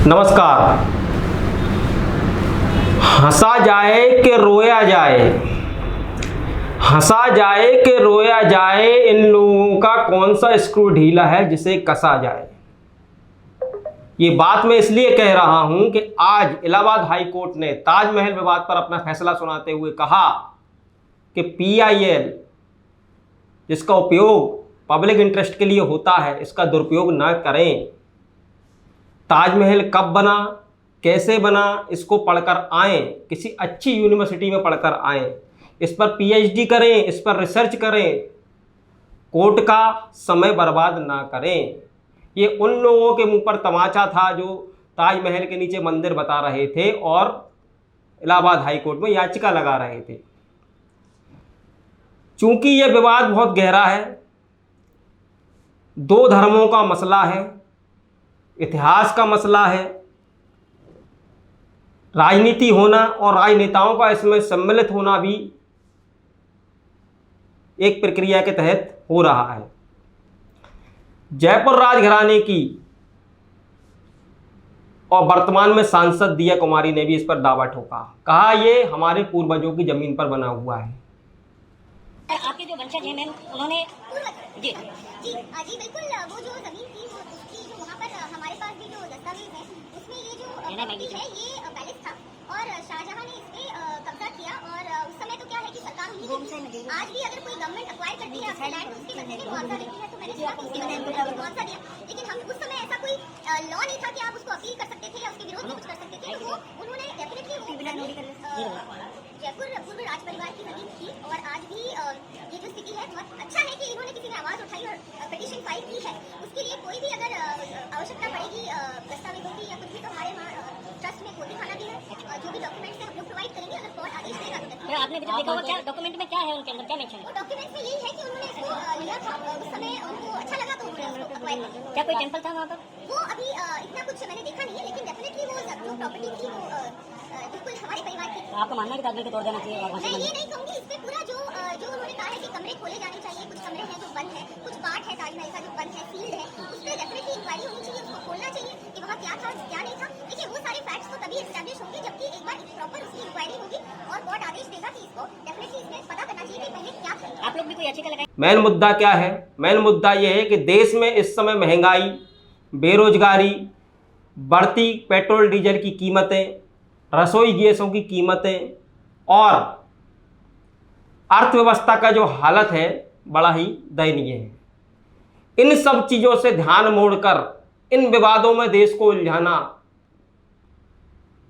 नमस्कार। हंसा जाए कि रोया जाए, हंसा जाए कि रोया जाए, इन लोगों का कौन सा स्क्रू ढीला है जिसे कसा जाए। ये बात मैं इसलिए कह रहा हूं कि आज इलाहाबाद हाई कोर्ट ने ताजमहल विवाद पर अपना फैसला सुनाते हुए कहा कि पीआईएल जिसका उपयोग पब्लिक इंटरेस्ट के लिए होता है, इसका दुरुपयोग न करें। ताजमहल कब बना, कैसे बना, इसको पढ़कर आएँ, किसी अच्छी यूनिवर्सिटी में पढ़कर आएँ, इस पर पीएचडी करें, इस पर रिसर्च करें, कोर्ट का समय बर्बाद ना करें। ये उन लोगों के मुंह पर तमाचा था जो ताजमहल के नीचे मंदिर बता रहे थे और इलाहाबाद हाई कोर्ट में याचिका लगा रहे थे। चूंकि यह विवाद बहुत गहरा है, दो धर्मों का मसला है, इतिहास का मसला है, राजनीति होना और राजनेताओं का इसमें सम्मिलित होना भी एक प्रक्रिया के तहत हो रहा है। जयपुर राजघराने की और वर्तमान में सांसद दिया कुमारी ने भी इस पर दावा ठोका, कहा ये हमारे पूर्वजों की जमीन पर बना हुआ है। आपके जो वंशज हैं मैम, उन्होंने जी जी बिल्कुल, वो जो जमीन थी वो उसकी जो वहाँ पर हमारे पास भी जो दस्तावेज है उसमें ये जो प्रॉपर्टी है ये पैलेस था और शाहजहां ने इस पे कब्जा किया। और उस समय तो क्या है कि सरकार उन्हीं आज भी अगर कोई गवर्नमेंट एक्वायर करती है अपना लैंड उसके बदले में मुआवजा देती है, तो मैंने सुना कि उसके बदले में मुआवजा दिया। लेकिन हम उस समय ऐसा कोई लॉ नहीं था कि आप उसको अपील कर सकते थे या उसके विरोध में कुछ कर सकते थे। तो वो उन्होंने डेफिनेटली जयपुर पूर्व राज परिवार की जमीन थी और आज भी ये जो स्थिति है बहुत अच्छा है कि इन्होंने किसी ने आवाज उठाई और पिटीशन फाइल की है। उसके लिए कोई भी अगर आवश्यकता पड़ेगी दस्तावेजों की या कुछ भी, तो हमारे वहाँ ट्रस्ट में कोर्टी खाना भी है, जो भी डॉक्यूमेंट्स है हम लोग प्रोवाइड करेंगे अगर कोर्ट आदेश देगा तो। आपने अभी तक देखा होगा, क्या डॉक्यूमेंट में क्या है, उनके अंदर क्या मेंशन है? डॉक्यूमेंट्स में यही है कि उन्होंने इसको लिया था, उस समय उनको अच्छा लगा तो उन्होंने उसको एक्वायर कर लिया। क्या कोई टेम्पल था वहाँ पर? वो अभी इतना कुछ मैंने देखा नहीं है, लेकिन डेफिनेटली वो जो प्रॉपर्टी थी वो बिल्कुल हमारे परिवार की थी। आपको मानना है कि ताजमहल को तोड़ देना चाहिए? और मैं ये नहीं कहूँगी, इस पे पूरा जो उन्होंने कहा है कि कमरे खोले जाने चाहिए, कुछ कमरे हैं जो बंद है, कुछ पार्ट है ताजमहल का जो बंद है, सील्ड है, उस पर डेफिनेटली इंक्वायरी होनी चाहिए, उसको खोलना चाहिए कि वहाँ क्या था क्या नहीं था। देखिए वो सारे फैक्ट्स तो तभी एस्टैब्लिश होंगे जबकि एक बार प्रॉपर उसकी इंक्वायरी होगी और कोर्ट आदेश देगा कि इसको डेफिनेटली इसमें पता करना चाहिए कि पहले क्या था। आप लोग भी कोई याचिका लगाएं? मेन मुद्दा क्या है? मेन मुद्दा यह है कि देश में इस समय महंगाई, बेरोजगारी, बढ़ती पेट्रोल डीजल की कीमतें, रसोई गैसों की कीमतें और अर्थव्यवस्था का जो हालत है बड़ा ही दयनीय है। इन सब चीज़ों से ध्यान मोड़कर इन विवादों में देश को उलझाना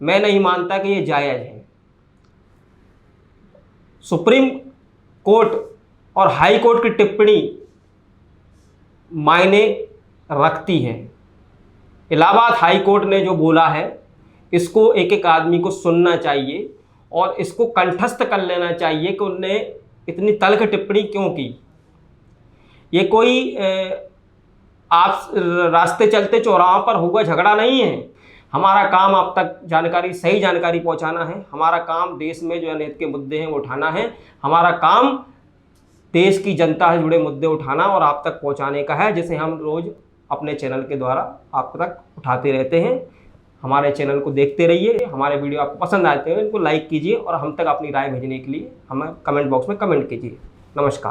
मैं नहीं मानता कि ये जायज़ है। सुप्रीम कोर्ट और हाई कोर्ट की टिप्पणी मायने रखती है। इलाहाबाद हाई कोर्ट ने जो बोला है इसको एक एक आदमी को सुनना चाहिए और इसको कंठस्थ कर लेना चाहिए कि उनने इतनी तल्ख टिप्पणी क्यों की। ये कोई आप रास्ते चलते चौराहों पर हुआ झगड़ा नहीं है। हमारा काम आप तक जानकारी, सही जानकारी पहुंचाना है। हमारा काम देश में जो अनेक के मुद्दे हैं वो उठाना है। हमारा काम देश की जनता से जुड़े मुद्दे उठाना और आप तक पहुंचाने का है, जिसे हम रोज़ अपने चैनल के द्वारा आप तक उठाते रहते हैं। हमारे चैनल को देखते रहिए। हमारे वीडियो आपको पसंद आते हैं इनको लाइक कीजिए और हम तक अपनी राय भेजने के लिए हमें कमेंट बॉक्स में कमेंट कीजिए। नमस्कार।